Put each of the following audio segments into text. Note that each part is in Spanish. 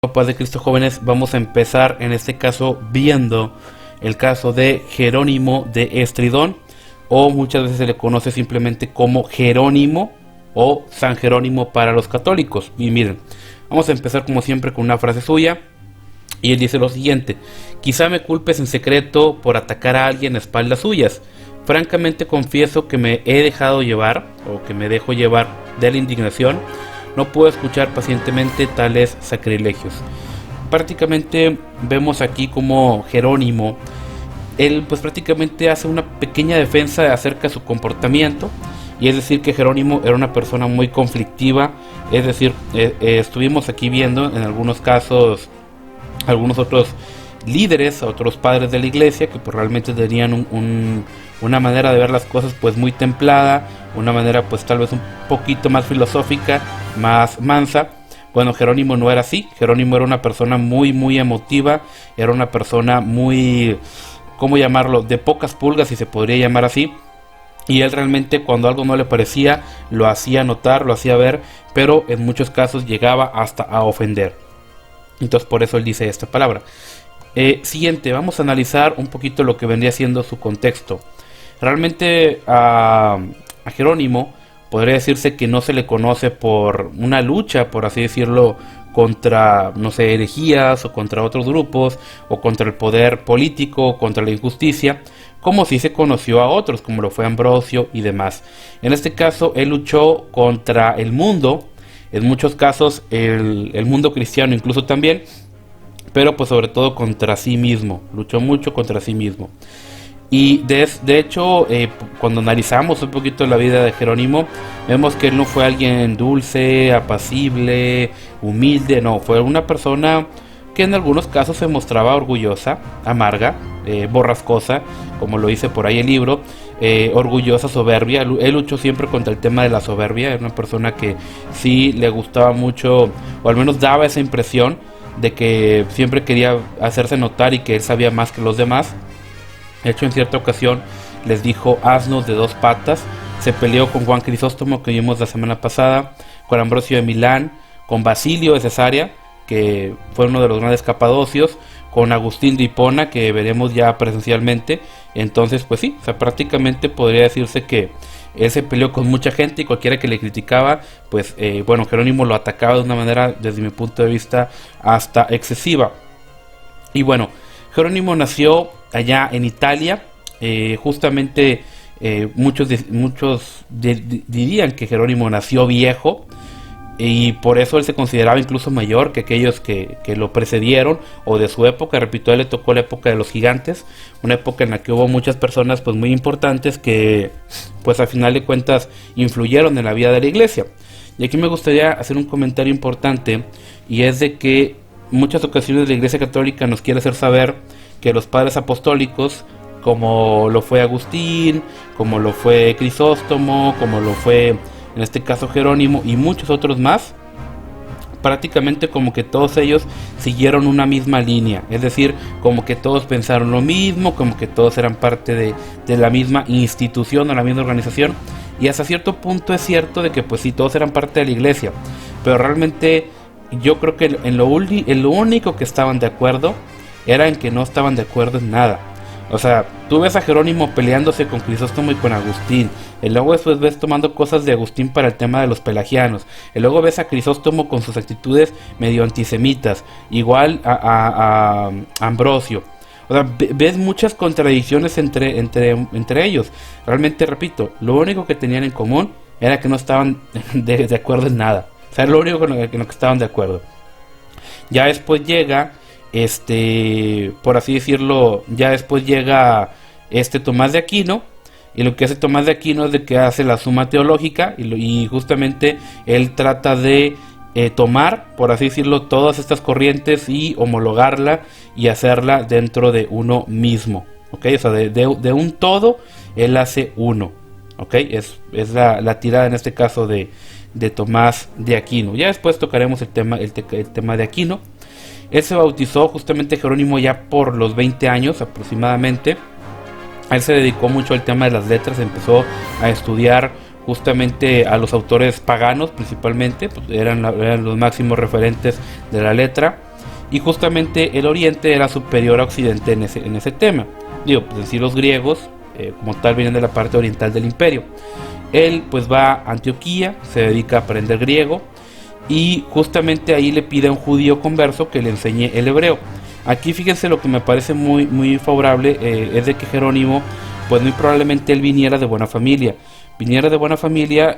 Paz de Cristo, jóvenes. Vamos a empezar en este caso viendo el caso de Jerónimo de Estridón, o muchas veces se le conoce simplemente como Jerónimo o San Jerónimo para los católicos. Y miren, vamos a empezar como siempre con una frase suya, y él dice lo siguiente: quizá me culpes en secreto por atacar a alguien a espaldas suyas. Francamente confieso que me he dejado llevar, o que me dejo llevar de la indignación. No puedo escuchar pacientemente tales sacrilegios. Prácticamente vemos aquí como Jerónimo, él pues prácticamente hace una pequeña defensa acerca de su comportamiento, y es decir que Jerónimo era una persona muy conflictiva. Es decir, estuvimos aquí viendo en algunos casos algunos otros líderes, otros padres de la iglesia que pues realmente tenían una manera de ver las cosas pues muy templada, una manera pues tal vez un poquito más filosófica, más mansa. Bueno, Jerónimo no era así. Jerónimo era una persona muy emotiva, era una persona muy, ¿cómo llamarlo?, de pocas pulgas, si se podría llamar así. Y él realmente, cuando algo no le parecía, lo hacía notar, lo hacía ver, pero en muchos casos llegaba hasta a ofender. Entonces por eso él dice esta palabra. Siguiente, vamos a analizar un poquito lo que vendría siendo su contexto. Realmente a Jerónimo podría decirse que no se le conoce por una lucha, por así decirlo, contra, no sé, herejías o contra otros grupos, o contra el poder político, o contra la injusticia, como si se conoció a otros, como lo fue Ambrosio y demás. En este caso, él luchó contra el mundo, en muchos casos el mundo cristiano incluso también, pero pues sobre todo contra sí mismo. Luchó mucho contra sí mismo. Y de hecho, cuando analizamos un poquito la vida de Jerónimo, vemos que él no fue alguien dulce, apacible, humilde. No, fue una persona que en algunos casos se mostraba orgullosa, amarga, borrascosa, como lo dice por ahí el libro, orgullosa, soberbia. Él luchó siempre contra el tema de la soberbia. Era una persona que sí le gustaba mucho, o al menos daba esa impresión de que siempre quería hacerse notar y que él sabía más que los demás. De hecho, en cierta ocasión les dijo asnos de dos patas. Se peleó con Juan Crisóstomo, que vimos la semana pasada, con Ambrosio de Milán, con Basilio de Cesarea, que fue uno de los grandes capadocios, con Agustín de Hipona, que veremos ya presencialmente. Entonces pues sí, o sea, prácticamente podría decirse que él se peleó con mucha gente, y cualquiera que le criticaba, pues bueno, Jerónimo lo atacaba de una manera, desde mi punto de vista, hasta excesiva. Y bueno, Jerónimo nació allá en Italia. Justamente muchos dirían que Jerónimo nació viejo, y por eso él se consideraba incluso mayor que aquellos que lo precedieron, o de su época. Repito, a él le tocó la época de los gigantes, una época en la que hubo muchas personas pues muy importantes que pues al final de cuentas influyeron en la vida de la iglesia. Y aquí me gustaría hacer un comentario importante, y es de que muchas ocasiones la iglesia católica nos quiere hacer saber que los padres apostólicos, como lo fue Agustín, como lo fue Crisóstomo, como lo fue en este caso Jerónimo y muchos otros más, prácticamente como que todos ellos siguieron una misma línea. Es decir, como que todos pensaron lo mismo, como que todos eran parte de la misma institución o la misma organización. Y hasta cierto punto es cierto de que pues sí, todos eran parte de la iglesia, pero realmente yo creo que en lo único que estaban de acuerdo era en que no estaban de acuerdo en nada. O sea, tú ves a Jerónimo peleándose con Crisóstomo y con Agustín, y luego después ves tomando cosas de Agustín para el tema de los pelagianos, y luego ves a Crisóstomo con sus actitudes medio antisemitas, igual a Ambrosio. O sea, ves muchas contradicciones entre ellos. Realmente, repito, lo único que tenían en común era que no estaban de acuerdo en nada. O sea, lo único con lo que estaban de acuerdo. Ya después llega, por así decirlo, Tomás de Aquino. Y lo que hace Tomás de Aquino es de que hace la Suma Teológica, y justamente él trata de tomar, por así decirlo, todas estas corrientes y homologarla y hacerla dentro de uno mismo, ¿ok? O sea, de un todo, él hace uno, ¿ok? Es la tirada en este caso de Tomás de Aquino. Ya después tocaremos el tema de Aquino. Él se bautizó justamente Jerónimo ya por los 20 años aproximadamente. Él se dedicó mucho al tema de las letras, empezó a estudiar justamente a los autores paganos principalmente, pues eran los máximos referentes de la letra. y justamente el Oriente era superior a Occidente en ese tema. Digo, pues en sí los griegos como tal vienen de la parte oriental del imperio. Él pues va a Antioquía, se dedica a aprender griego y justamente ahí le pide a un judío converso que le enseñe el hebreo. Aquí fíjense, lo que me parece muy favorable es de que Jerónimo, pues muy probablemente él viniera de buena familia.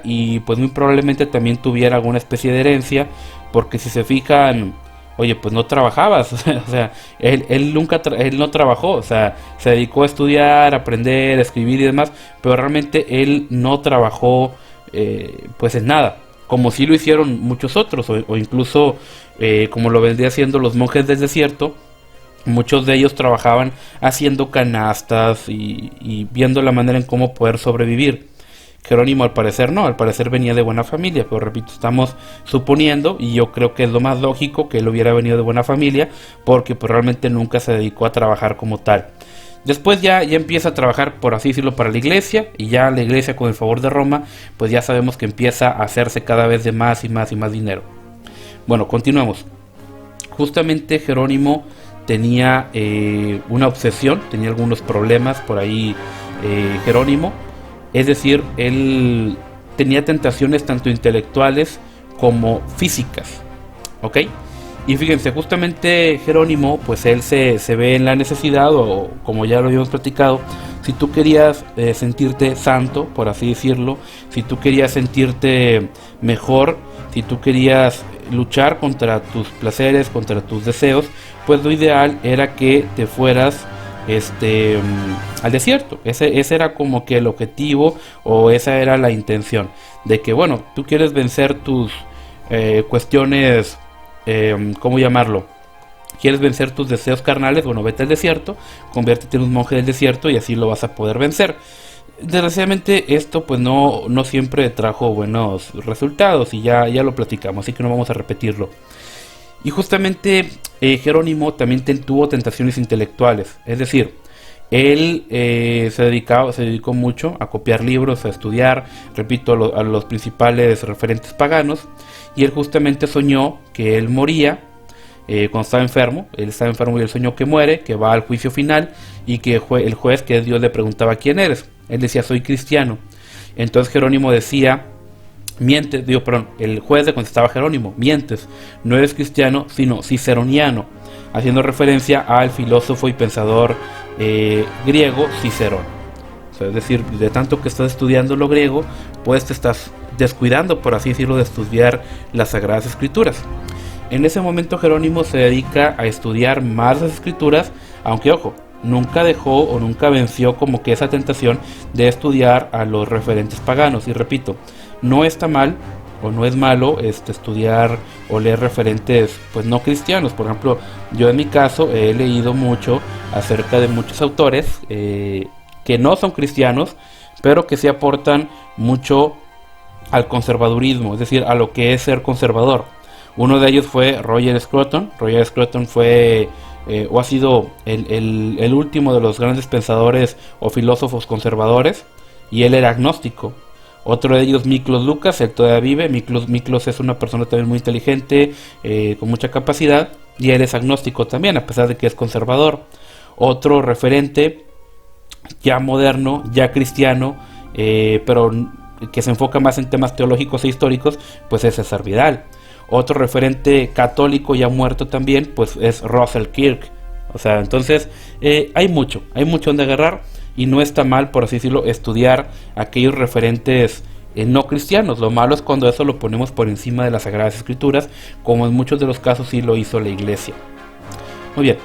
Y pues muy probablemente también tuviera alguna especie de herencia, porque si se fijan, oye, pues no trabajabas, o sea, él él no trabajó, o sea, se dedicó a estudiar, a aprender, a escribir y demás, pero realmente él no trabajó pues en nada, como sí lo hicieron muchos otros, o incluso como lo vendría haciendo los monjes del desierto. Muchos de ellos trabajaban haciendo canastas y viendo la manera en cómo poder sobrevivir. Jerónimo al parecer no, al parecer venía de buena familia, pero repito, estamos suponiendo, y yo creo que es lo más lógico que él hubiera venido de buena familia, porque pues realmente nunca se dedicó a trabajar como tal. Después ya empieza a trabajar, por así decirlo, para la iglesia, y ya la iglesia, con el favor de Roma, pues ya sabemos que empieza a hacerse cada vez de más y más y más dinero. Bueno, continuamos. Justamente Jerónimo tenía una obsesión, tenía algunos problemas por ahí Jerónimo. Es decir, él tenía tentaciones tanto intelectuales como físicas, ¿ok? Y fíjense, justamente Jerónimo, pues él se ve en la necesidad, o como ya lo habíamos platicado, si tú querías sentirte santo, por así decirlo, si tú querías sentirte mejor, si tú querías luchar contra tus placeres, contra tus deseos, pues lo ideal era que te fueras al desierto. Ese era como que el objetivo, o esa era la intención, de que bueno, tú quieres vencer tus cuestiones, ¿cómo llamarlo? ¿Quieres vencer tus deseos carnales? Bueno, vete al desierto, conviértete en un monje del desierto y así lo vas a poder vencer. Desgraciadamente esto pues no siempre trajo buenos resultados, y ya lo platicamos, así que no vamos a repetirlo. Y justamente Jerónimo también tuvo tentaciones intelectuales, es decir, él se dedicó mucho a copiar libros, a estudiar, repito, a los principales referentes paganos, y él justamente soñó que él moría cuando estaba enfermo. Él estaba enfermo y él soñó que muere, que va al juicio final, y que el juez, que es Dios, le preguntaba: ¿quién eres? Él decía: soy cristiano. Entonces Jerónimo decía: mientes, el juez le contestaba a Jerónimo: mientes, no eres cristiano, sino ciceroniano, haciendo referencia al filósofo y pensador griego Cicerón. O sea, es decir, de tanto que estás estudiando lo griego, pues te estás descuidando, por así decirlo, de estudiar las Sagradas Escrituras. En ese momento Jerónimo se dedica a estudiar más las Escrituras, aunque ojo, nunca dejó o nunca venció como que esa tentación de estudiar a los referentes paganos. Y repito, no está mal o no es malo estudiar o leer referentes pues no cristianos. Por ejemplo, yo en mi caso he leído mucho acerca de muchos autores que no son cristianos, pero que sí aportan mucho al conservadurismo, es decir, a lo que es ser conservador. Uno de ellos fue Roger Scruton. Roger Scruton fue o ha sido el último de los grandes pensadores o filósofos conservadores, y él era agnóstico. Otro de ellos, Miklos Lucas, él todavía vive. Miklos es una persona también muy inteligente, con mucha capacidad, y él es agnóstico también, a pesar de que es conservador. Otro referente ya moderno, ya cristiano, pero que se enfoca más en temas teológicos e históricos, pues es César Vidal. Otro referente católico ya muerto también, pues es Russell Kirk. O sea, entonces hay mucho donde agarrar, y no está mal, por así decirlo, estudiar aquellos referentes no cristianos. Lo malo es cuando eso lo ponemos por encima de las Sagradas Escrituras, como en muchos de los casos sí lo hizo la iglesia. Muy bien,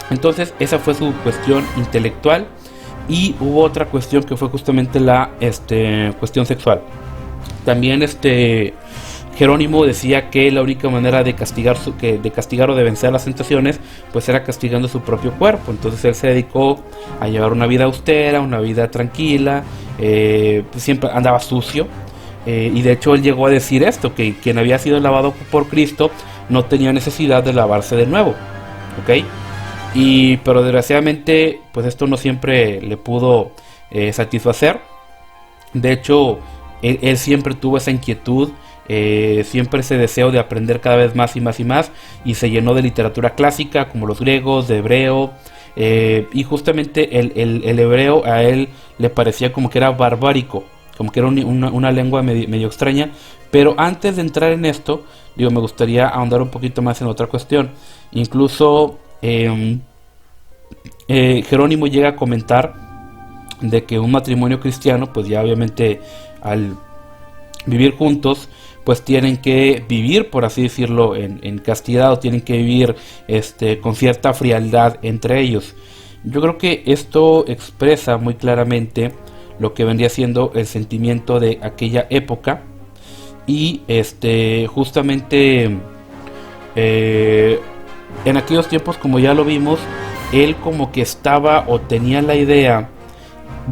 entonces esa fue su cuestión intelectual, y hubo otra cuestión que fue justamente la cuestión sexual. También Jerónimo decía que la única manera de castigar o de vencer las tentaciones, pues era castigando su propio cuerpo. Entonces él se dedicó a llevar una vida austera, una vida tranquila, pues siempre andaba sucio, y de hecho él llegó a decir esto, que quien había sido lavado por Cristo no tenía necesidad de lavarse de nuevo, ¿ok? Pero desgraciadamente, pues esto no siempre le pudo satisfacer. De hecho, él siempre tuvo esa inquietud siempre ese deseo de aprender cada vez más y más y más, y se llenó de literatura clásica como los griegos, de hebreo, y justamente el hebreo a él le parecía como que era barbárico, como que era una lengua medio extraña. Pero antes de entrar en esto, digo, me gustaría ahondar un poquito más en otra cuestión. Incluso Jerónimo llega a comentar de que un matrimonio cristiano, pues ya obviamente al vivir juntos, pues tienen que vivir, por así decirlo, en castidad, o tienen que vivir con cierta frialdad entre ellos. Yo creo que esto expresa muy claramente lo que vendría siendo el sentimiento de aquella época. Y justamente en aquellos tiempos, como ya lo vimos, él como que estaba o tenía la idea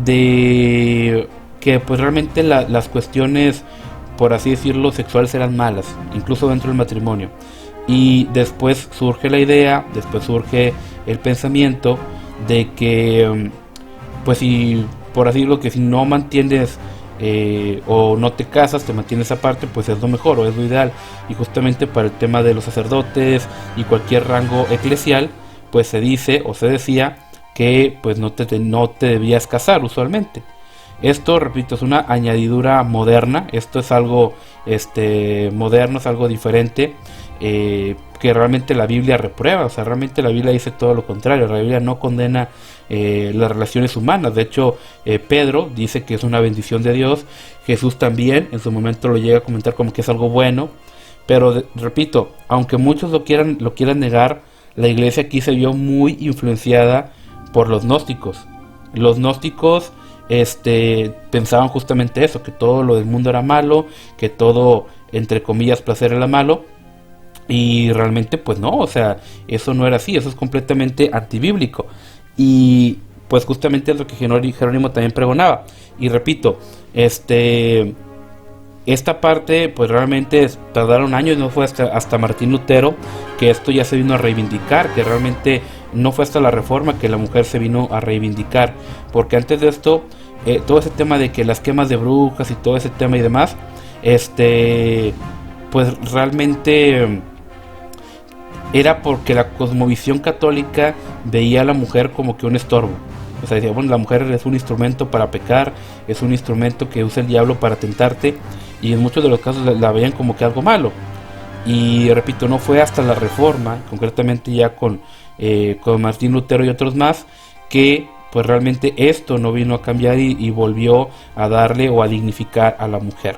de que pues realmente las cuestiones, por así decirlo, sexuales eran malas, incluso dentro del matrimonio. Y después surge la idea, después surge el pensamiento de que pues si, por así decirlo, que si no mantienes o no te casas, te mantienes aparte, pues es lo mejor o es lo ideal. Y justamente para el tema de los sacerdotes y cualquier rango eclesial, pues se dice o se decía que pues no te debías casar usualmente. Esto, repito, es una añadidura moderna. Esto es algo moderno, es algo diferente, que realmente la Biblia reprueba. O sea, realmente la Biblia dice todo lo contrario. La Biblia no condena las relaciones humanas. De hecho, Pedro dice que es una bendición de Dios. Jesús también en su momento lo llega a comentar como que es algo bueno. Pero repito, aunque muchos lo quieran negar, la iglesia aquí se vio muy influenciada por los gnósticos. Los gnósticos pensaban justamente eso, que todo lo del mundo era malo, que todo, entre comillas, placer era malo. Y realmente pues no, o sea, eso no era así, eso es completamente antibíblico. Y pues justamente es lo que Jerónimo también pregonaba. Y repito, esta parte pues realmente tardaron años, no fue hasta Martín Lutero que esto ya se vino a reivindicar, que realmente no fue hasta la Reforma que la mujer se vino a reivindicar, porque antes de esto, todo ese tema de que las quemas de brujas y todo ese tema y demás, pues realmente era porque la cosmovisión católica veía a la mujer como que un estorbo. O sea, decía, bueno, la mujer es un instrumento para pecar, es un instrumento que usa el diablo para tentarte, y en muchos de los casos la veían como que algo malo. Y repito, no fue hasta la Reforma, concretamente ya con Martín Lutero y otros más, que pues realmente esto no vino a cambiar y volvió a darle o a dignificar a la mujer.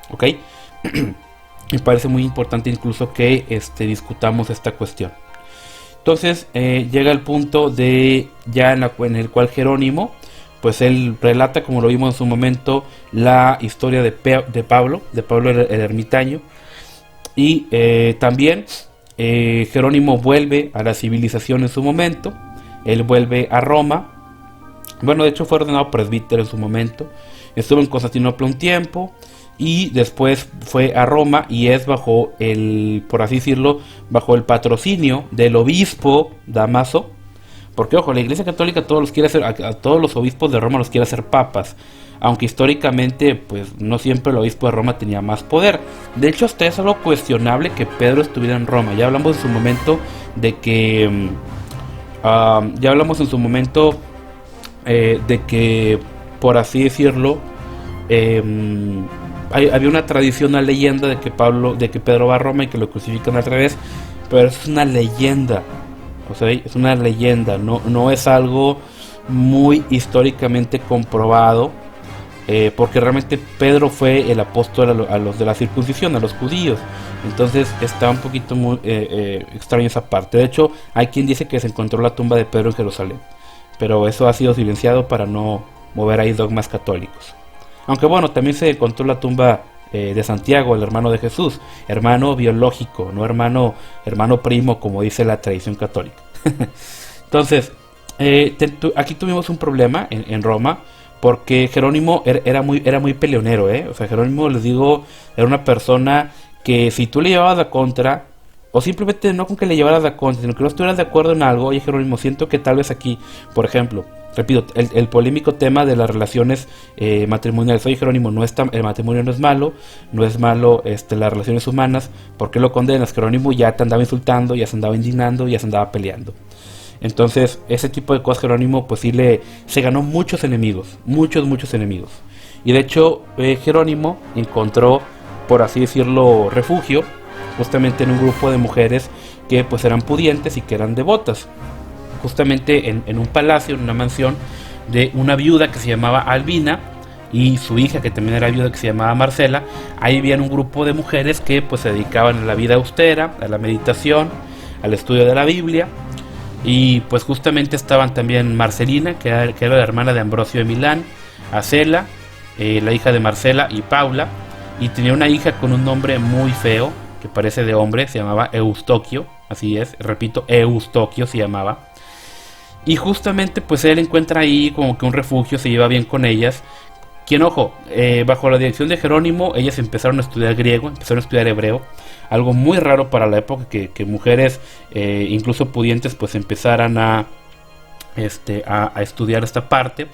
¿Ok? Me parece muy importante incluso que discutamos esta cuestión. Entonces llega el punto de ya en el cual Jerónimo, pues él relata, como lo vimos en su momento, la historia de Pablo el ermitaño. Y también Jerónimo vuelve a la civilización en su momento. Él vuelve a Roma. Bueno, de hecho fue ordenado presbítero en su momento. Estuvo en Constantinopla un tiempo. Y después fue a Roma y es bajo por así decirlo, bajo el patrocinio del obispo Damaso. Porque ojo, la Iglesia Católica a todos los obispos de Roma los quiere hacer papas. Aunque históricamente pues no siempre el obispo de Roma tenía más poder. De hecho, hasta es algo cuestionable que Pedro estuviera en Roma. Ya hablamos en su momento de que por así decirlo, había una tradición, una leyenda de que Pedro va a Roma y que lo crucifican al revés, pero es una leyenda, o sea, es una leyenda, no es algo muy históricamente comprobado, porque realmente Pedro fue el apóstol a los de la circuncisión, a los judíos. Entonces está un poquito muy extraño esa parte. De hecho, hay quien dice que se encontró la tumba de Pedro en Jerusalén, pero eso ha sido silenciado para no mover ahí dogmas católicos. Aunque bueno, también se encontró la tumba de Santiago, el hermano de Jesús, hermano biológico, no hermano primo, como dice la tradición católica. Entonces, aquí tuvimos un problema en Roma, porque Jerónimo era muy peleonero, O sea, Jerónimo, les digo, era una persona que si tú le llevabas la contra, o simplemente no con que le llevaras la contra, sino que no estuvieras de acuerdo en algo, oye Jerónimo, siento que tal vez aquí, por ejemplo, repito, el polémico tema de las relaciones matrimoniales. Oye, Jerónimo, el matrimonio no es malo, las relaciones humanas, ¿por qué lo condenas? Jerónimo ya te andaba insultando, ya se andaba indignando, ya se andaba peleando. Entonces, ese tipo de cosas, Jerónimo, pues sí se ganó muchos enemigos, muchos enemigos. Y de hecho, Jerónimo encontró, por así decirlo, refugio, justamente en un grupo de mujeres que pues eran pudientes y que eran devotas. Justamente en un palacio, en una mansión de una viuda que se llamaba Albina y su hija que también era viuda que se llamaba Marcela. Ahí había un grupo de mujeres que pues se dedicaban a la vida austera, a la meditación, al estudio de la Biblia. Y pues justamente estaban también Marcelina, que era la hermana de Ambrosio de Milán, Acela, la hija de Marcela, y Paula. Y tenía una hija con un nombre muy feo, que parece de hombre, se llamaba Eustoquio, así es, repito, Eustoquio se llamaba. Y justamente pues él encuentra ahí como que un refugio, se lleva bien con ellas. Quien, ojo, bajo la dirección de Jerónimo, ellas empezaron a estudiar griego, empezaron a estudiar hebreo. Algo muy raro para la época, que mujeres, incluso pudientes, pues empezaran a estudiar esta parte.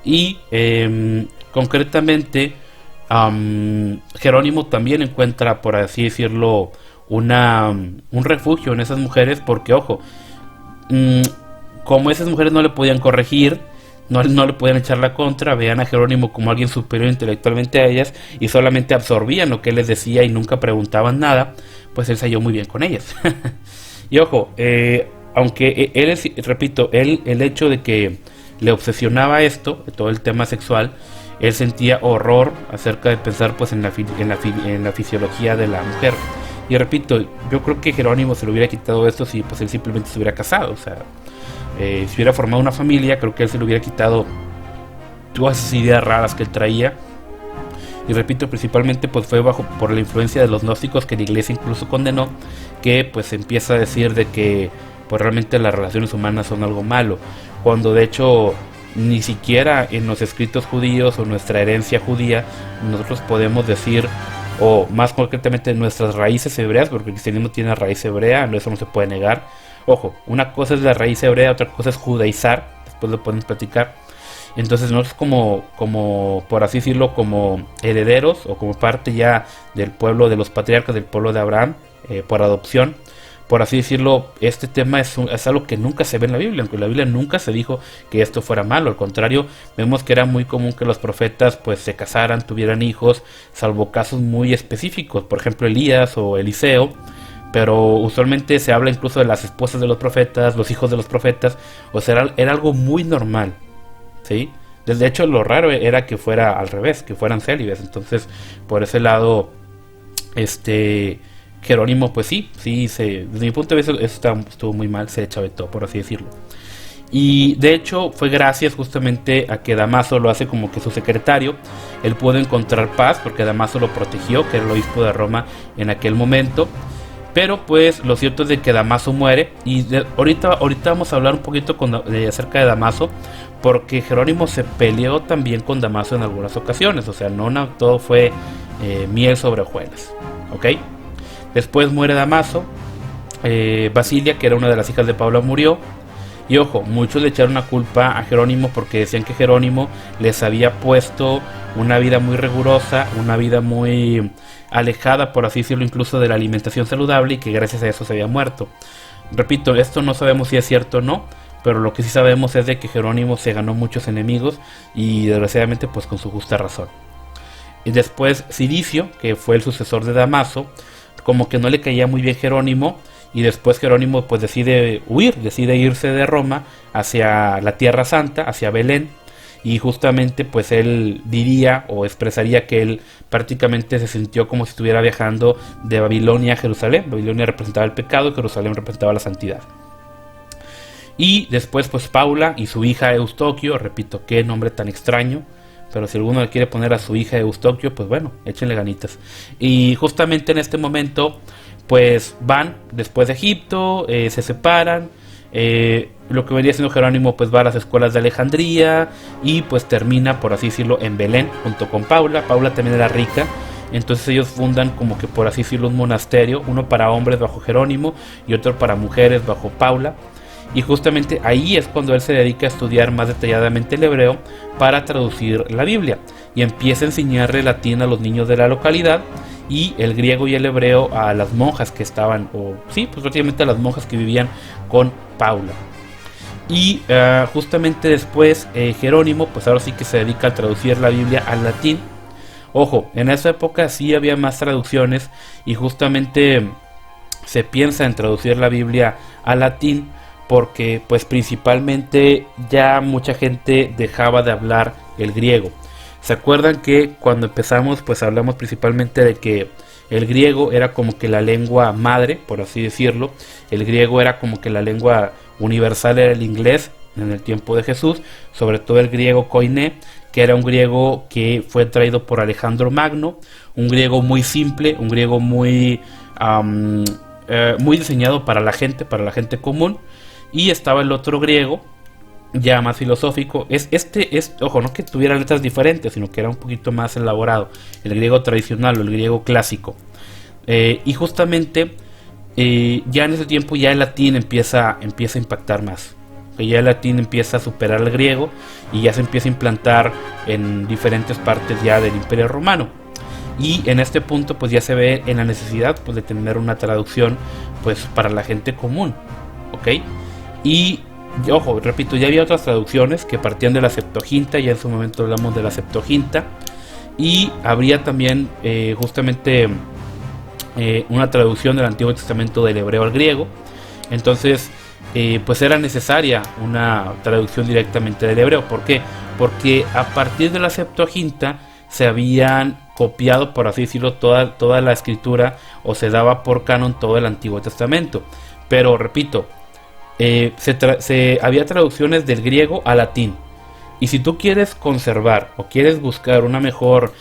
Y concretamente, Jerónimo también encuentra, por así decirlo, un refugio en esas mujeres, porque, ojo, como esas mujeres no le podían corregir, no le podían echar la contra, veían a Jerónimo como alguien superior intelectualmente a ellas y solamente absorbían lo que él les decía y nunca preguntaban nada, pues él se halló muy bien con ellas. Y ojo, aunque repito, el hecho de que le obsesionaba esto, todo el tema sexual, él sentía horror acerca de pensar pues en la fisiología de la mujer. Y repito, yo creo que Jerónimo se le hubiera quitado esto si pues él simplemente se hubiera casado, o sea, si hubiera formado una familia, creo que él se le hubiera quitado todas esas ideas raras que él traía. Y repito, principalmente pues fue por la influencia de los gnósticos, que la iglesia incluso condenó, que pues empieza a decir de que pues realmente las relaciones humanas son algo malo, cuando de hecho ni siquiera en los escritos judíos o nuestra herencia judía nosotros podemos decir, o más concretamente nuestras raíces hebreas, porque el cristianismo tiene raíz hebrea, eso no se puede negar. Ojo, una cosa es la raíz hebrea, otra cosa es judaizar, después lo podemos platicar. Entonces nosotros como por así decirlo, como herederos o como parte ya del pueblo de los patriarcas, del pueblo de Abraham, por adopción, por así decirlo, este tema es algo que nunca se ve en la Biblia, aunque en la Biblia nunca se dijo que esto fuera malo. Al contrario, vemos que era muy común que los profetas pues se casaran, tuvieran hijos, salvo casos muy específicos, por ejemplo Elías o Eliseo. Pero usualmente se habla incluso de las esposas de los profetas, los hijos de los profetas, o sea, era algo muy normal, ¿sí? De hecho, lo raro era que fuera al revés, que fueran célibes. Entonces, por ese lado, Jerónimo, pues sí, desde mi punto de vista eso estuvo muy mal, se chavetó, por así decirlo. Y de hecho fue gracias justamente a que Damaso lo hace como que su secretario. Él pudo encontrar paz porque Damaso lo protegió, que era el obispo de Roma en aquel momento. Pero pues lo cierto es de que Damaso muere. Y ahorita vamos a hablar un poquito acerca de Damaso, porque Jerónimo se peleó también con Damaso en algunas ocasiones. O sea, no todo fue miel sobre hojuelas, ¿ok? Después muere Damaso. Basilia, que era una de las hijas de Paula, murió. Y ojo, muchos le echaron la culpa a Jerónimo porque decían que Jerónimo les había puesto una vida muy rigurosa, una vida muy alejada, por así decirlo, incluso de la alimentación saludable, y que gracias a eso se había muerto. Repito, esto no sabemos si es cierto o no, pero lo que sí sabemos es de que Jerónimo se ganó muchos enemigos, y desgraciadamente pues con su justa razón. Y después Ciricio, que fue el sucesor de Damaso, como que no le caía muy bien Jerónimo, y después Jerónimo pues decide irse de Roma hacia la Tierra Santa, hacia Belén. Y justamente pues él diría o expresaría que él prácticamente se sintió como si estuviera viajando de Babilonia a Jerusalén. Babilonia representaba el pecado y Jerusalén representaba la santidad. Y después pues Paula y su hija Eustoquio, repito, qué nombre tan extraño, pero si alguno le quiere poner a su hija Eustoquio, pues bueno, échenle ganitas. Y justamente en este momento pues van después de Egipto, se separan. Lo que venía siendo Jerónimo pues va a las escuelas de Alejandría y pues termina, por así decirlo, en Belén junto con Paula. Paula también era rica, entonces ellos fundan como que, por así decirlo, un monasterio, uno para hombres bajo Jerónimo y otro para mujeres bajo Paula. y justamente ahí es cuando él se dedica a estudiar más detalladamente el hebreo para traducir la Biblia, y empieza a enseñarle latín a los niños de la localidad, y el griego y el hebreo a las monjas que estaban, o sí, pues prácticamente a las monjas que vivían con Paula. Y justamente después Jerónimo, pues ahora sí que se dedica a traducir la Biblia al latín. Ojo, en esa época sí había más traducciones, y justamente se piensa en traducir la Biblia al latín porque pues principalmente ya mucha gente dejaba de hablar el griego. ¿Se acuerdan que cuando empezamos pues hablamos principalmente de que el griego era como que la lengua madre, por así decirlo? El griego era como que la lengua universal, era el inglés en el tiempo de Jesús, sobre todo el griego koiné, que era un griego que fue traído por Alejandro Magno, un griego muy simple, un griego muy muy diseñado para la gente común. Y estaba el otro griego ya más filosófico. Ojo, no que tuviera letras diferentes, sino que era un poquito más elaborado, el griego tradicional o el griego clásico. Y justamente ya en ese tiempo ya el latín empieza a impactar más, que ya el latín empieza a superar al griego y ya se empieza a implantar en diferentes partes ya del Imperio Romano. Y en este punto pues ya se ve en la necesidad pues de tener una traducción pues para la gente común, ¿ok? Y ojo, repito, ya había otras traducciones que partían de la Septuaginta, ya en su momento hablamos de la Septuaginta, y habría también justamente una traducción del Antiguo Testamento del hebreo al griego. Entonces pues era necesaria una traducción directamente del hebreo. ¿Por qué? Porque a partir de la Septuaginta se habían copiado, por así decirlo, toda la escritura, o se daba por canon todo el Antiguo Testamento. Pero repito, había traducciones del griego al latín, y si tú quieres conservar o quieres buscar una mejor,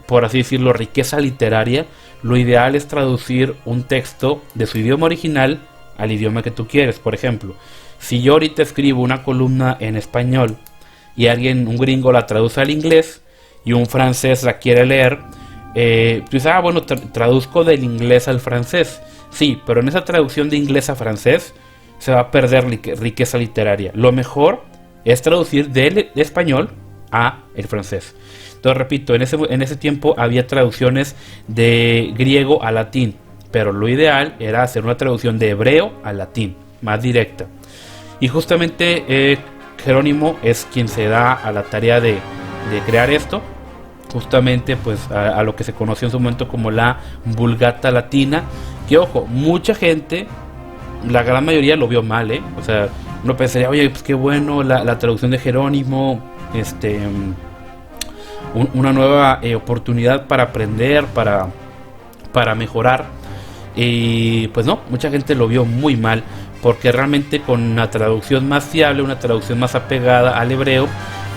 por así decirlo, riqueza literaria, lo ideal es traducir un texto de su idioma original al idioma que tú quieres. Por ejemplo, si yo ahorita escribo una columna en español y un gringo la traduce al inglés y un francés la quiere leer, pues bueno, traduzco del inglés al francés. Sí, pero en esa traducción de inglés a francés se va a perder riqueza literaria. Lo mejor es traducir del español a el francés. Entonces repito, en ese tiempo había traducciones de griego a latín, pero lo ideal era hacer una traducción de hebreo a latín, más directa. Y justamente Jerónimo es quien se da a la tarea de crear esto, justamente pues a lo que se conoció en su momento como la Vulgata Latina, que ojo, mucha gente, la gran mayoría lo vio mal, o sea, uno pensaría, oye, pues qué bueno la traducción de Jerónimo, una nueva oportunidad para aprender, para mejorar. Y pues no, mucha gente lo vio muy mal, porque realmente con una traducción más fiable, una traducción más apegada al hebreo,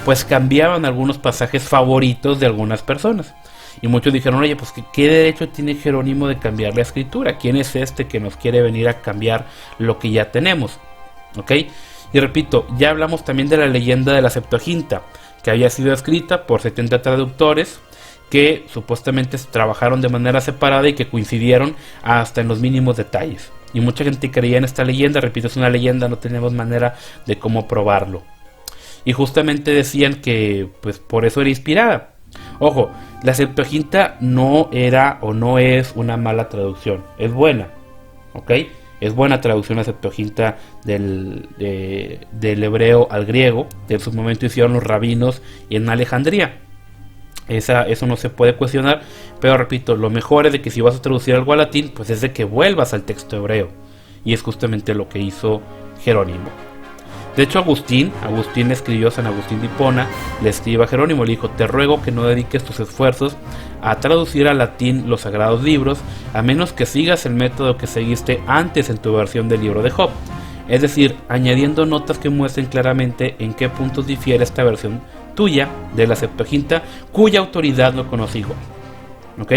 pues cambiaban algunos pasajes favoritos de algunas personas. Y muchos dijeron, oye, pues ¿qué derecho tiene Jerónimo de cambiar la escritura? ¿Quién es este que nos quiere venir a cambiar lo que ya tenemos? ¿Ok? Y repito, ya hablamos también de la leyenda de la Septuaginta, que había sido escrita por 70 traductores que supuestamente trabajaron de manera separada y que coincidieron hasta en los mínimos detalles. Y mucha gente creía en esta leyenda. Repito, es una leyenda, no tenemos manera de cómo probarlo. Y justamente decían que pues por eso era inspirada. Ojo, la Septuaginta no era o no es una mala traducción, es buena, ¿ok? Es buena traducción la Septuaginta del hebreo al griego, que en su momento hicieron los rabinos en Alejandría. Eso no se puede cuestionar, pero repito, lo mejor es de que si vas a traducir algo al latín, pues es de que vuelvas al texto hebreo, y es justamente lo que hizo Jerónimo. De hecho, Agustín escribió, San Agustín de Hipona, le escribe a Jerónimo, le dijo: te ruego que no dediques tus esfuerzos a traducir al latín los sagrados libros, a menos que sigas el método que seguiste antes en tu versión del libro de Job, es decir, añadiendo notas que muestren claramente en qué puntos difiere esta versión tuya de la Septuaginta, cuya autoridad no conoce igual. ¿Ok?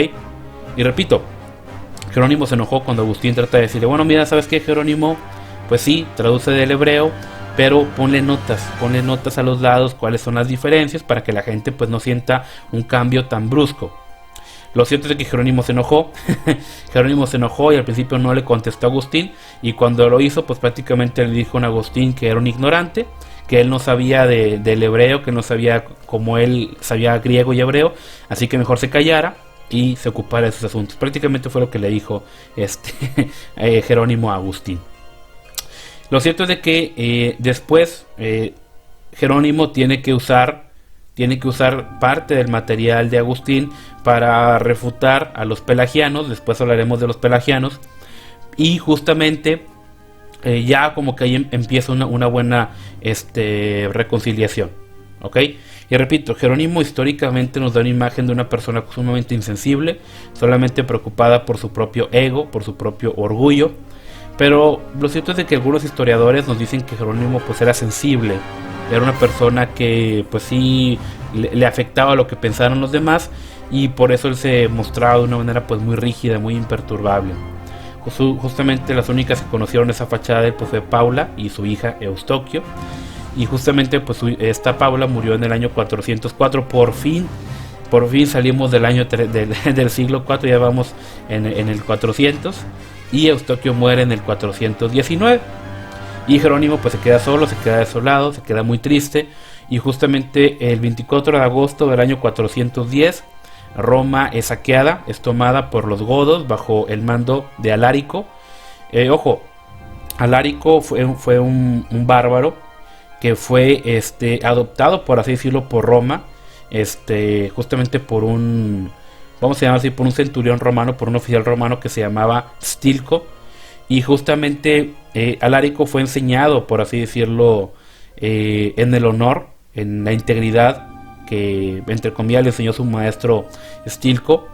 Y repito, Jerónimo se enojó cuando Agustín trata de decirle: bueno, mira, ¿sabes qué, Jerónimo? Pues sí, traduce del hebreo, pero ponle notas a los lados, cuáles son las diferencias, para que la gente pues no sienta un cambio tan brusco. Lo cierto es que Jerónimo se enojó. Jerónimo se enojó y al principio no le contestó a Agustín, y cuando lo hizo pues prácticamente le dijo a Agustín que era un ignorante, que él no sabía del hebreo, que no sabía como él sabía griego y hebreo, así que mejor se callara y se ocupara de sus asuntos. Prácticamente fue lo que le dijo Jerónimo a Agustín. Lo cierto es de que después Jerónimo tiene que usar parte del material de Agustín para refutar a los pelagianos. Después hablaremos de los pelagianos, y justamente ya como que ahí empieza una buena reconciliación, ¿ok? Y repito, Jerónimo históricamente nos da una imagen de una persona sumamente insensible, solamente preocupada por su propio ego, por su propio orgullo. Pero lo cierto es de que algunos historiadores nos dicen que Jerónimo pues era sensible, era una persona que pues sí le afectaba lo que pensaron los demás, y por eso él se mostraba de una manera pues muy rígida, muy imperturbable. Justamente las únicas que conocieron esa fachada de él pues fue Paula y su hija Eustoquio, y justamente pues esta Paula murió en el año 404. Por fin salimos del año del siglo IV, ya vamos en el 400, y Eustoquio muere en el 419, y Jerónimo pues se queda solo, se queda desolado, se queda muy triste. Y justamente el 24 de agosto del año 410 Roma es saqueada, es tomada por los godos bajo el mando de Alárico. Ojo, Alárico fue un bárbaro que fue adoptado, por así decirlo, por Roma, justamente por vamos a llamar así, por un centurión romano, por un oficial romano que se llamaba Stilco. Y justamente Alárico fue enseñado, por así decirlo, en el honor, en la integridad que entre comillas le enseñó su maestro Stilco.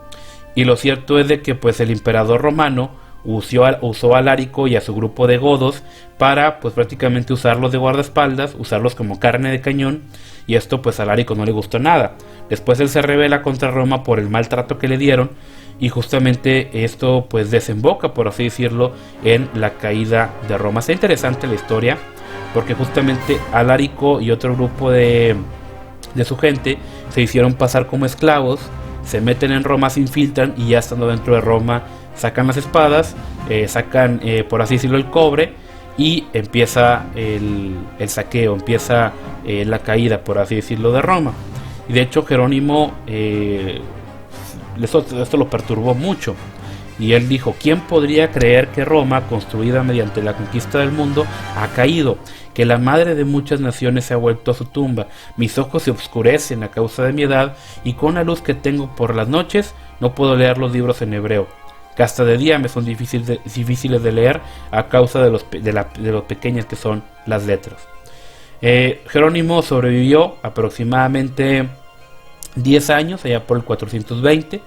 Y lo cierto es de que pues el emperador romano usó a Alárico y a su grupo de godos para pues prácticamente usarlos de guardaespaldas, usarlos como carne de cañón, y esto pues a Alárico no le gustó nada. Después él se rebela contra Roma por el maltrato que le dieron, y justamente esto pues desemboca, por así decirlo, en la caída de Roma. Es interesante la historia porque justamente Alárico y otro grupo de su gente se hicieron pasar como esclavos, se meten en Roma, se infiltran, y ya estando dentro de Roma sacan las espadas, sacan por así decirlo el cobre, y empieza el saqueo, empieza la caída, por así decirlo, de Roma. Y de hecho Jerónimo esto lo perturbó mucho, y él dijo: ¿quién podría creer que Roma, construida mediante la conquista del mundo, ha caído? Que la madre de muchas naciones se ha vuelto a su tumba. Mis ojos se oscurecen a causa de mi edad, y con la luz que tengo por las noches no puedo leer los libros en hebreo, que hasta de día me son difíciles de leer a causa de lo pequeñas que son las letras. Jerónimo sobrevivió aproximadamente 10 años, allá por el 420,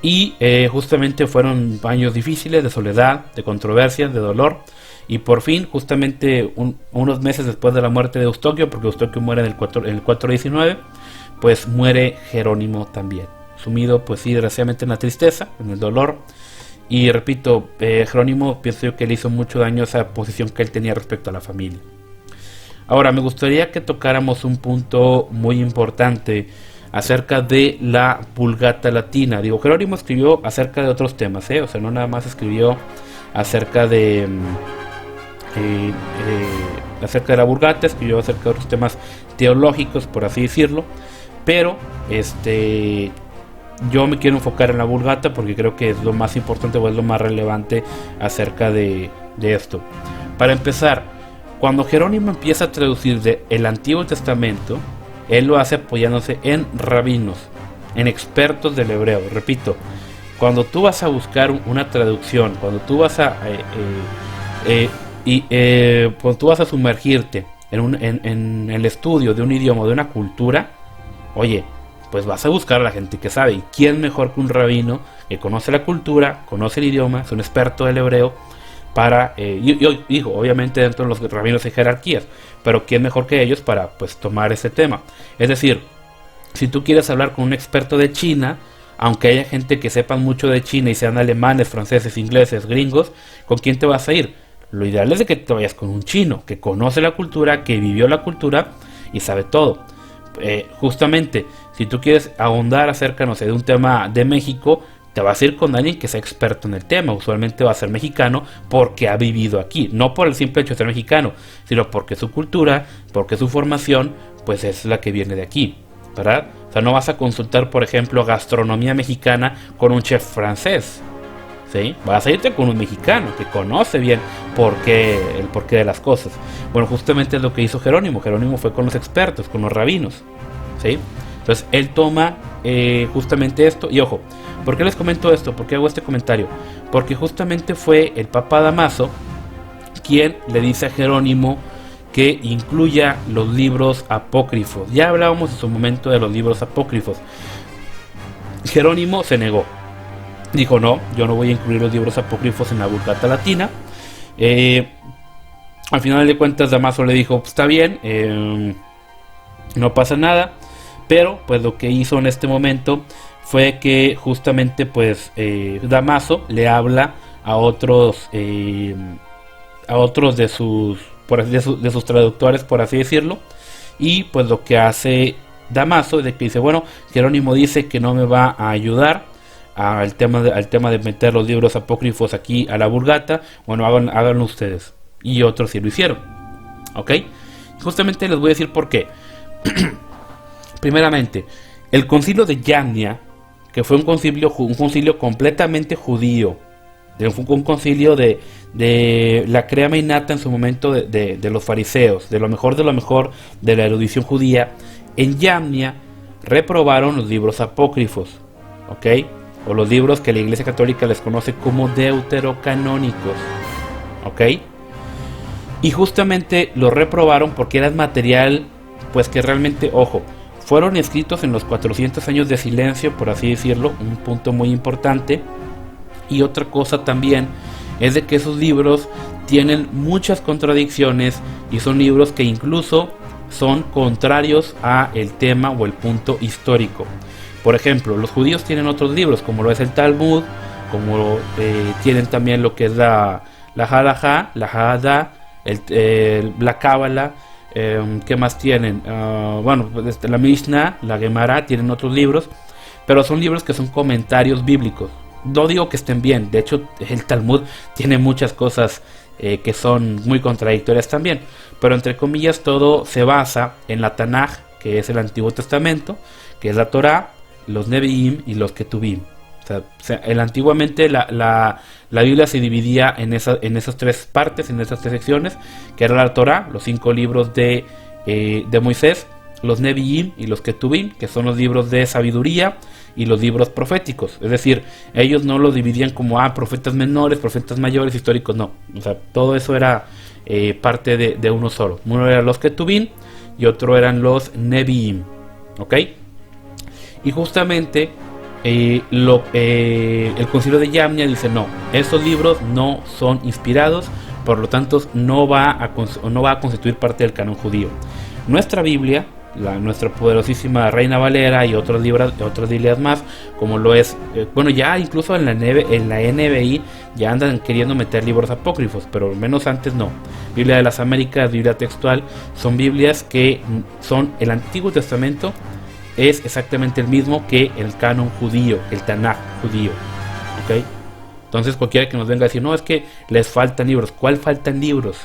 y justamente fueron años difíciles de soledad, de controversias, de dolor. Y por fin, justamente unos meses después de la muerte de Eustoquio, porque Eustoquio muere en el 419, pues muere Jerónimo también, sumido pues sí, desgraciadamente en la tristeza, en el dolor. Y repito, Jerónimo, pienso yo que le hizo mucho daño a esa posición que él tenía respecto a la familia. Ahora, me gustaría que tocáramos un punto muy importante acerca de la Vulgata Latina. Digo, Jerónimo escribió acerca de otros temas, o sea, no nada más escribió acerca de la Vulgata, escribió acerca de otros temas teológicos, por así decirlo, pero yo me quiero enfocar en la Vulgata porque creo que es lo más importante o es lo más relevante acerca de esto. Para empezar, cuando Jerónimo empieza a traducir el Antiguo Testamento, él lo hace apoyándose en rabinos, en expertos del hebreo. Repito, cuando tú vas a buscar una traducción, cuando tú vas a cuando tú vas a sumergirte en el estudio de un idioma, de una cultura, oye, pues vas a buscar a la gente que sabe. ¿Y quién mejor que un rabino que conoce la cultura, conoce el idioma, es un experto del hebreo? Para, digo, obviamente dentro de los rabinos hay jerarquías, pero quién mejor que ellos para pues tomar ese tema. Es decir, si tú quieres hablar con un experto de China, aunque haya gente que sepa mucho de China y sean alemanes, franceses, ingleses, gringos, ¿con quién te vas a ir? Lo ideal es de que te vayas con un chino que conoce la cultura, que vivió la cultura y sabe todo. Justamente, si tú quieres ahondar acerca, no sé, de un tema de México, te vas a ir con alguien que sea experto en el tema. Usualmente va a ser mexicano porque ha vivido aquí, no por el simple hecho de ser mexicano, sino porque su cultura, porque su formación, pues es la que viene de aquí, ¿verdad? O sea, no vas a consultar, por ejemplo, gastronomía mexicana con un chef francés, ¿sí? Vas a irte con un mexicano que conoce bien el porqué de las cosas. Bueno, justamente es lo que hizo Jerónimo. Jerónimo fue con los expertos, con los rabinos, ¿sí? Entonces él toma justamente esto. Y ojo, ¿por qué les comento esto? ¿Por qué hago este comentario? Porque justamente fue el Papa Dámaso quien le dice a Jerónimo que incluya los libros apócrifos. Ya hablábamos en su momento de los libros apócrifos. Jerónimo se negó. Dijo, no, yo no voy a incluir los libros apócrifos en la Vulgata Latina. Al final de cuentas, Dámaso le dijo, pues, está bien, no pasa nada. Pero pues lo que hizo en este momento fue que justamente pues Dámaso le habla a otros de sus traductores, por así decirlo. Y pues lo que hace Dámaso es de que dice, bueno, Jerónimo dice que no me va a ayudar al tema de meter los libros apócrifos aquí a la Vulgata. Bueno, háganlo ustedes. Y otros sí lo hicieron, ¿ok? Justamente les voy a decir por qué. Primeramente, el concilio de Yamnia, que fue un concilio completamente judío, un concilio de la crema innata en su momento de los fariseos, de lo mejor de la erudición judía. En Yamnia reprobaron los libros apócrifos, ¿ok? O los libros que la Iglesia Católica les conoce como deuterocanónicos, ¿ok? Y justamente los reprobaron porque eran material, pues que realmente, ojo, fueron escritos en los 400 años de silencio, por así decirlo, un punto muy importante. Y otra cosa también es de que esos libros tienen muchas contradicciones y son libros que incluso son contrarios a el tema o el punto histórico. Por ejemplo, los judíos tienen otros libros, como lo es el Talmud, como tienen también lo que es la Halajá, la Hadá, la Cábala. ¿Qué más tienen? Bueno, la Mishnah, la Gemara, tienen otros libros, pero son libros que son comentarios bíblicos. No digo que estén bien, de hecho el Talmud tiene muchas cosas que son muy contradictorias también, pero entre comillas todo se basa en la Tanaj, que es el Antiguo Testamento, que es la Torá, los Nevi'im y los Ketuvim. O sea, antiguamente la Biblia se dividía en esas tres partes, en esas tres secciones, que era la Torá, los 5 libros de Moisés, los Nevi'im y los Ketuvim, que son los libros de sabiduría, y los libros proféticos. Es decir, ellos no los dividían como profetas menores, profetas mayores, históricos, no. O sea, todo eso era parte de uno solo. Uno eran los Ketuvim y otro eran los Nevi'im, ¿ok? Y justamente el concilio de Yamnia dice, no, esos libros no son inspirados, por lo tanto no va a constituir parte del canon judío. Nuestra Biblia, nuestra poderosísima Reina Valera y otras Biblias más, como lo es, bueno, ya incluso en la NBI ya andan queriendo meter libros apócrifos, pero al menos antes no. Biblia de las Américas, Biblia textual, son Biblias que son el Antiguo Testamento, es exactamente el mismo que el canon judío, el Tanaj judío, ¿ok? Entonces cualquiera que nos venga a decir, no, es que les faltan libros. ¿Cuál faltan libros?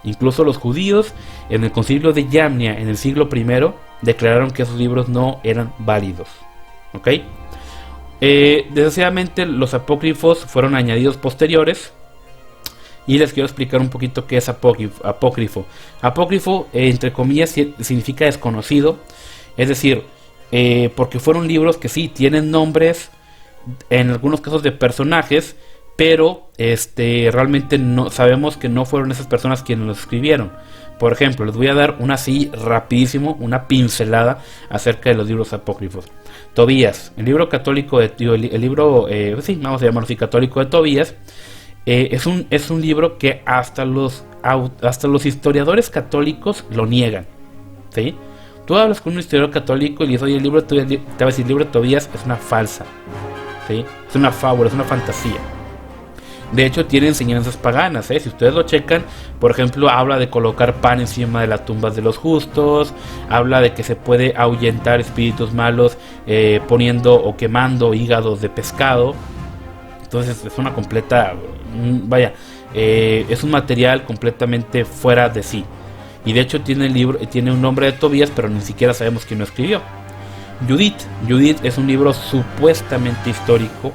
Incluso los judíos en el concilio de Yamnia en el siglo I declararon que esos libros no eran válidos, ¿ok? Desgraciadamente los apócrifos fueron añadidos posteriores y les quiero explicar un poquito qué es apócrifo. Apócrifo, entre comillas, significa desconocido, es decir, porque fueron libros que sí tienen nombres, en algunos casos de personajes, pero realmente no sabemos que no fueron esas personas quienes los escribieron. Por ejemplo, les voy a dar rapidísimo, una pincelada acerca de los libros apócrifos. Tobías, el libro católico vamos a llamarlo así, católico de Tobías, es un libro que hasta los historiadores católicos lo niegan, ¿sí? Tú hablas con un historiador católico y le dices, oye, te va a decir, el libro de Tobías es una falsa, ¿sí? Es una fábula, es una fantasía. De hecho tiene enseñanzas paganas, ¿eh? Si ustedes lo checan, por ejemplo, habla de colocar pan encima de las tumbas de los justos, habla de que se puede ahuyentar espíritus malos poniendo o quemando hígados de pescado. Entonces es una completa, vaya, es un material completamente fuera de sí. Y de hecho tiene el libro, tiene un nombre de Tobías, pero ni siquiera sabemos quién lo escribió. Judith es un libro supuestamente histórico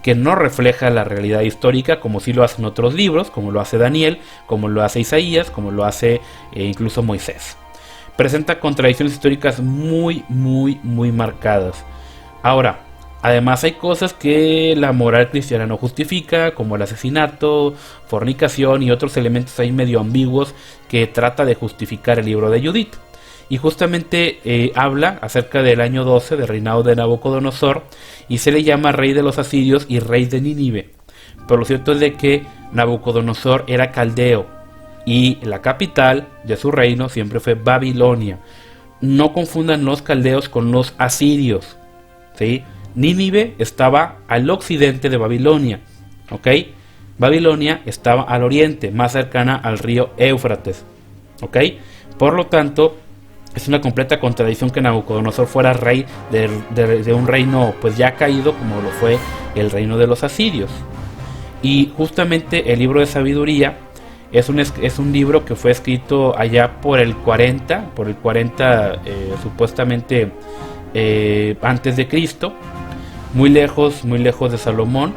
que no refleja la realidad histórica como sí lo hacen otros libros, como lo hace Daniel, como lo hace Isaías, como lo hace incluso Moisés. Presenta contradicciones históricas muy marcadas. Ahora, además hay cosas que la moral cristiana no justifica, como el asesinato, fornicación y otros elementos ahí medio ambiguos que trata de justificar el libro de Judith. Y justamente habla acerca del año 12 del reinado de Nabucodonosor y se le llama rey de los asirios y rey de Nínive. Pero lo cierto es de que Nabucodonosor era caldeo y la capital de su reino siempre fue Babilonia. No confundan los caldeos con los asirios, ¿sí? Nínive estaba al occidente de Babilonia, ¿ok? Babilonia estaba al oriente, más cercana al río Éufrates, ¿ok? Por lo tanto, es una completa contradicción que Nabucodonosor fuera rey de un reino pues ya caído como lo fue el reino de los asirios. Y justamente el libro de sabiduría es un libro que fue escrito allá por el 40 supuestamente antes de Cristo, muy lejos de Salomón,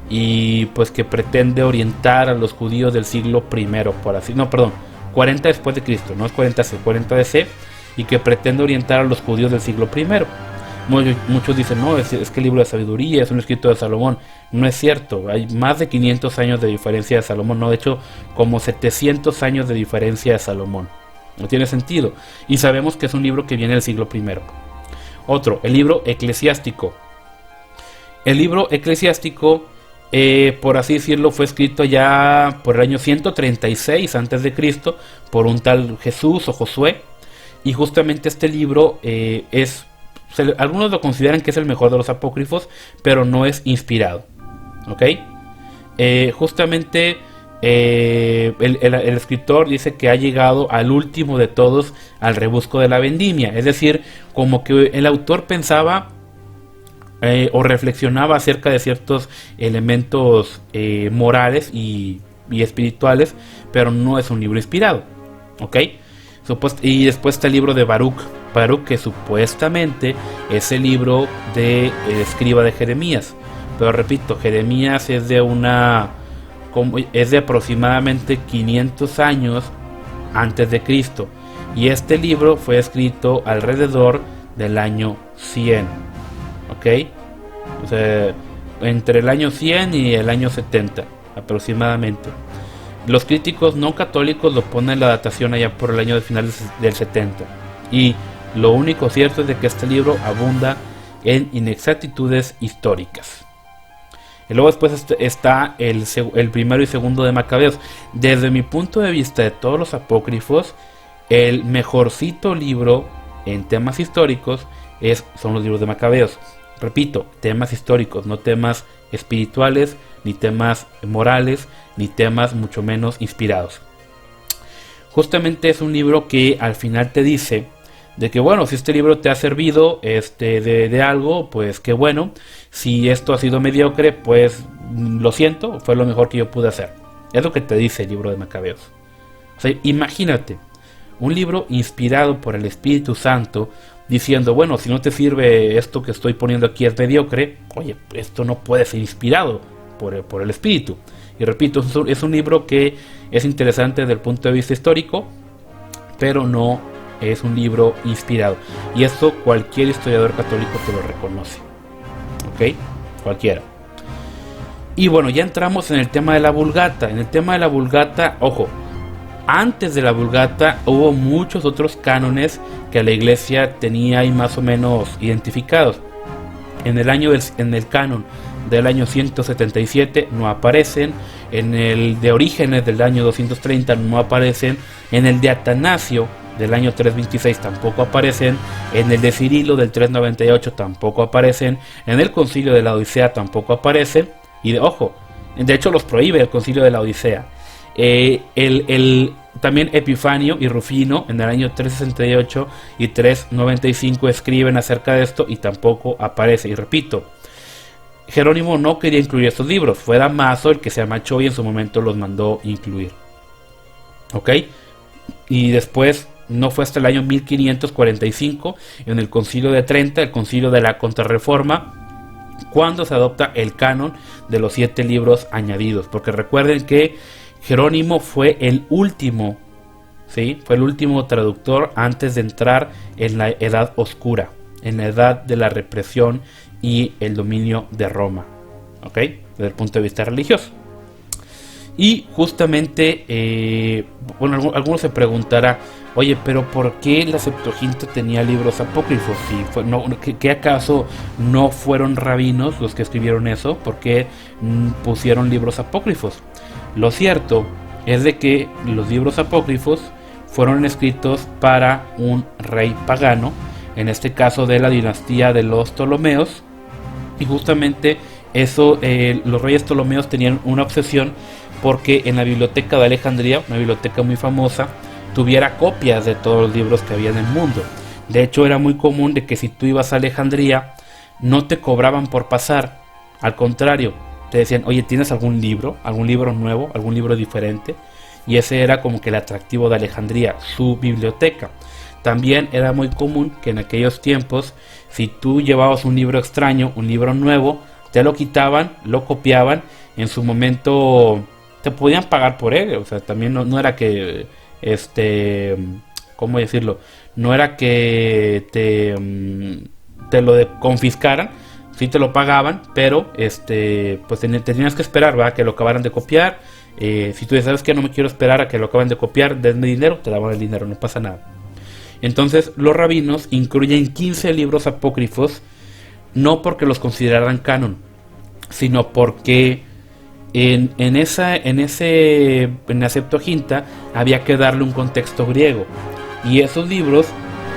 y pues que pretende orientar a los judíos del siglo I, por así, no, perdón, 40 después de Cristo, no es 40C, 40 DC, y que pretende orientar a los judíos del siglo I. Muchos dicen, no, es que el libro de sabiduría es un escrito de Salomón. No es cierto, hay más de 500 años de diferencia de Salomón, no, de hecho, como 700 años de diferencia de Salomón. No tiene sentido. Y sabemos que es un libro que viene del siglo I. Otro, el libro eclesiástico. El libro eclesiástico, por así decirlo, fue escrito ya por el año 136 a.C. por un tal Jesús o Josué. Y justamente este libro algunos lo consideran que es el mejor de los apócrifos, pero no es inspirado, ¿ok? Justamente el escritor dice que ha llegado al último de todos, al rebusco de la vendimia. Es decir, como que el autor pensaba o reflexionaba acerca de ciertos elementos morales y espirituales, pero no es un libro inspirado, ¿ok? Y después está el libro de Baruch, que supuestamente es el libro de escriba de Jeremías. Pero repito, Jeremías es de aproximadamente 500 años antes de Cristo. Y este libro fue escrito alrededor del año 100. ¿Ok? O sea, entre el año 100 y el año 70 aproximadamente. Los críticos no católicos lo ponen la datación allá por el año de finales del 70. Y lo único cierto es de que este libro abunda en inexactitudes históricas. Y luego después está el primero y segundo de Macabeos. Desde mi punto de vista de todos los apócrifos, el mejorcito libro en temas históricos son los libros de Macabeos. Repito, temas históricos, no temas espirituales, ni temas morales, ni temas mucho menos inspirados. Justamente es un libro que al final te dice de que bueno, si este libro te ha servido de algo, pues qué bueno. Si esto ha sido mediocre, pues lo siento, fue lo mejor que yo pude hacer. Es lo que te dice el libro de Macabeos. O sea, imagínate, un libro inspirado por el Espíritu Santo diciendo, bueno, si no te sirve esto que estoy poniendo aquí es mediocre, oye, esto no puede ser inspirado por el Espíritu. Y repito, es un libro que es interesante desde el punto de vista histórico, pero no es un libro inspirado. Y esto cualquier historiador católico te lo reconoce. ¿Ok? Cualquiera. Y bueno, ya entramos en el tema de la Vulgata. En el tema de la Vulgata, ojo, antes de la Vulgata hubo muchos otros cánones que la iglesia tenía ahí más o menos identificados. En el canon del año 177 no aparecen, en el de Orígenes del año 230 no aparecen, en el de Atanasio del año 326 tampoco aparecen, en el de Cirilo del 398 tampoco aparecen, en el Concilio de la Odisea tampoco aparecen. Y ojo, De hecho, los prohíbe el Concilio de la Odisea. También Epifanio y Rufino en el año 368 y 395 escriben acerca de esto y tampoco aparece. Y repito, Jerónimo no quería incluir estos libros, fue Damaso el que se amachó y en su momento los mandó incluir. ¿Ok? Y después no fue hasta el año 1545 en el Concilio de Trento, el Concilio de la Contrarreforma, cuando se adopta el canon de los 7 libros añadidos. Porque recuerden que Jerónimo fue el último, ¿sí? Fue el último traductor antes de entrar en la Edad Oscura, en la edad de la represión y el dominio de Roma, ¿ok? Desde el punto de vista religioso. Y justamente, bueno, algunos se preguntará, oye, pero ¿por qué la Septuaginta tenía libros apócrifos? ¿Qué acaso no fueron rabinos los que escribieron eso? ¿Por qué pusieron libros apócrifos? Lo cierto es de que los libros apócrifos fueron escritos para un rey pagano, en este caso de la dinastía de los Ptolomeos, y justamente eso, los reyes Ptolomeos tenían una obsesión porque en la biblioteca de Alejandría, una biblioteca muy famosa, tuviera copias de todos los libros que había en el mundo. De hecho, era muy común de que si tú ibas a Alejandría, no te cobraban por pasar. Al contrario, te decían, oye, ¿tienes algún libro nuevo, algún libro diferente? Y ese era como que el atractivo de Alejandría, su biblioteca. También era muy común que en aquellos tiempos, si tú llevabas un libro extraño, un libro nuevo, te lo quitaban, lo copiaban, en su momento te podían pagar por él. O sea, también no era que, ¿cómo decirlo? No era que te lo confiscaran, sí te lo pagaban, pero pues tenías que esperar, ¿verdad? Que lo acabaran de copiar. Si tú sabes que no me quiero esperar a que lo acaben de copiar, denme dinero, te daban el dinero, no pasa nada. Entonces los rabinos incluyen 15 libros apócrifos, no porque los consideraran canon, sino porque en la Septuaginta había que darle un contexto griego, y esos libros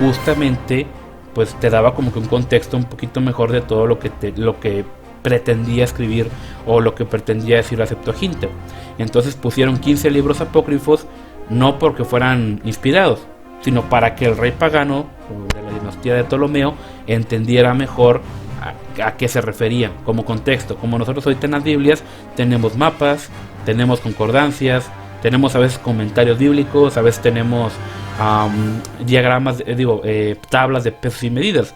justamente pues te daba como que un contexto un poquito mejor de todo lo que pretendía escribir o lo que pretendía decir la Septuaginta. Entonces pusieron 15 libros apócrifos, no porque fueran inspirados, sino para que el rey pagano de la dinastía de Ptolomeo entendiera mejor a qué se referían como contexto. Como nosotros ahorita en las Biblias tenemos mapas, tenemos concordancias, tenemos a veces comentarios bíblicos, a veces tenemos diagramas, tablas de pesos y medidas.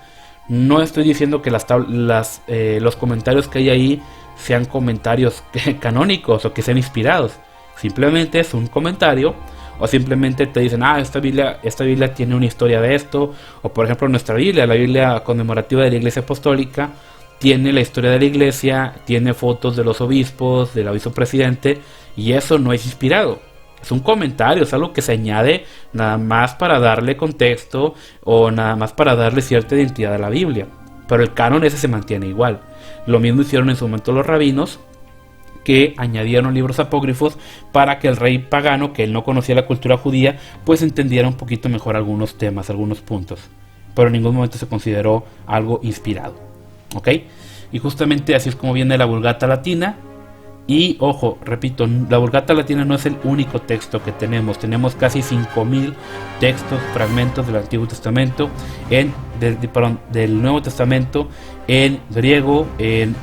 No estoy diciendo que los comentarios que hay ahí sean comentarios canónicos o que sean inspirados. Simplemente es un comentario, o simplemente te dicen, esta Biblia tiene una historia de esto. O por ejemplo nuestra Biblia, la Biblia conmemorativa de la Iglesia Apostólica, tiene la historia de la Iglesia, tiene fotos de los obispos, del obispo presidente, y eso no es inspirado. Es un comentario, es algo que se añade nada más para darle contexto o nada más para darle cierta identidad a la Biblia. Pero el canon ese se mantiene igual. Lo mismo hicieron en su momento los rabinos, que añadieron libros apócrifos para que el rey pagano, que él no conocía la cultura judía, pues entendiera un poquito mejor algunos temas, algunos puntos. Pero en ningún momento se consideró algo inspirado. ¿Ok? Y justamente así es como viene la Vulgata Latina. Y ojo, repito, la Vulgata Latina no es el único texto que tenemos. Tenemos casi 5000 textos, fragmentos del Antiguo Testamento, del Nuevo Testamento, en griego, en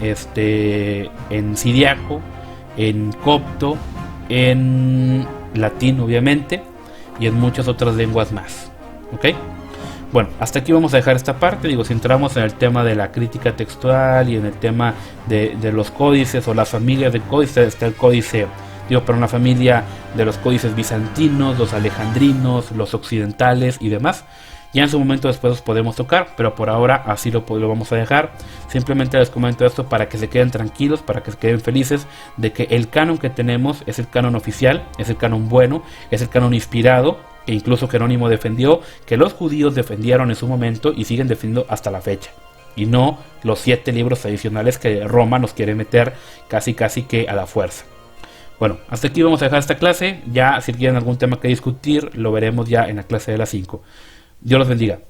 siriaco, en copto, en latín obviamente, y en muchas otras lenguas más. ¿Ok? Bueno, hasta aquí vamos a dejar esta parte. Si entramos en el tema de la crítica textual y en el tema de los códices o las familias de códices, está el códice, pero una familia de los códices bizantinos, los alejandrinos, los occidentales y demás. Ya en su momento después los podemos tocar, pero por ahora así lo vamos a dejar. Simplemente les comento esto para que se queden tranquilos, para que se queden felices de que el canon que tenemos es el canon oficial, es el canon bueno, es el canon inspirado, que incluso Jerónimo defendió, que los judíos defendieron en su momento y siguen defendiendo hasta la fecha. Y no los 7 libros adicionales que Roma nos quiere meter casi que a la fuerza. Bueno, hasta aquí vamos a dejar esta clase. Ya si quieren algún tema que discutir, lo veremos ya en la clase de las 5. Dios los bendiga.